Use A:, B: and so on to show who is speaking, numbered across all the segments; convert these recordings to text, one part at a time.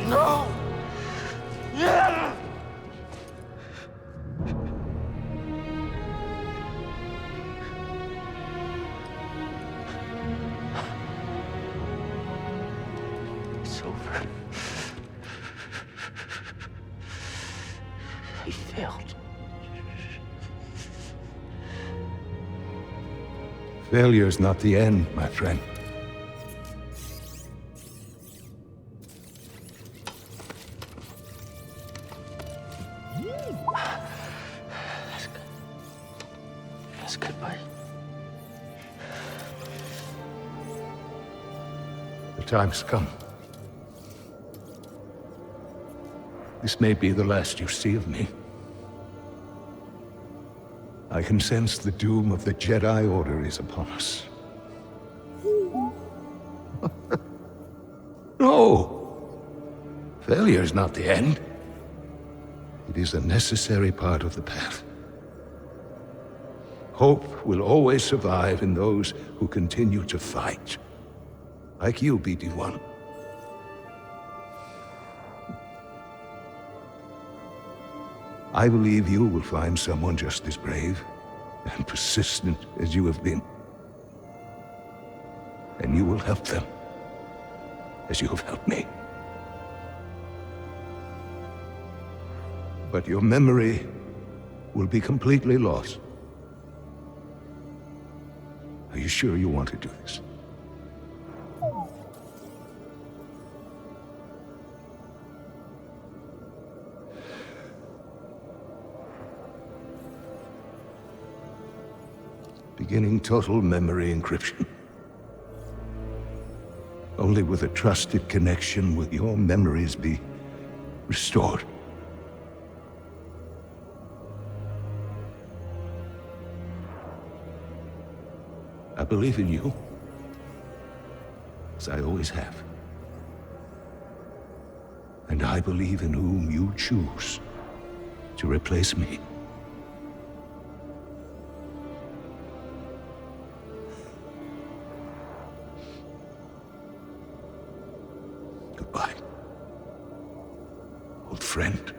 A: No! Yeah! It's over. He failed.
B: Failure's not the end, my friend.
A: That's good, buddy.
B: The time's come. This may be the last you see of me. I can sense the doom of the Jedi Order is upon us. No! Failure's not the end. It is a necessary part of the path. Hope will always survive in those who continue to fight. Like you, BD-1. I believe you will find someone just as brave and persistent as you have been. And you will help them, as you have helped me. But your memory will be completely lost. Are you sure you want to do this? Beginning total memory encryption. Only with a trusted connection will your memories be restored. I believe in you, as I always have. And I believe in whom you choose to replace me. Goodbye, old friend.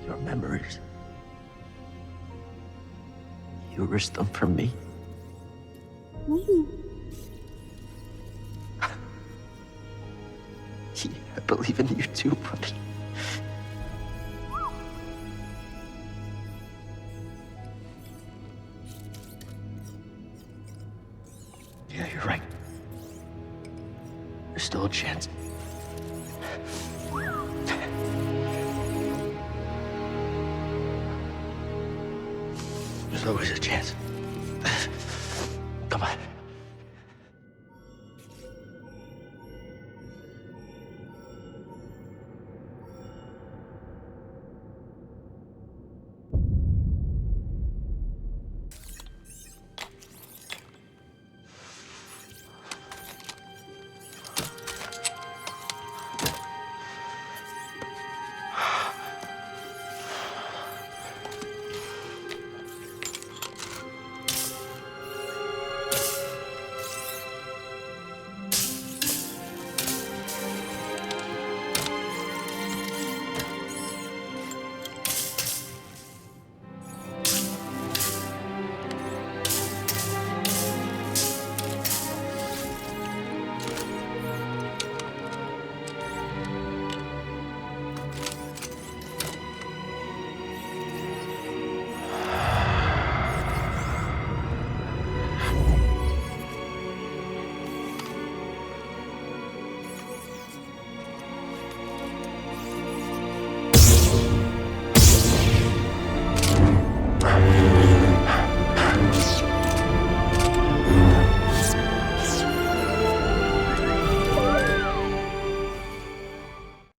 A: Your memories. You risked them for me. Yeah, I believe in you too, buddy. Yeah, you're right. There's still a chance. There's always a chance. Come on.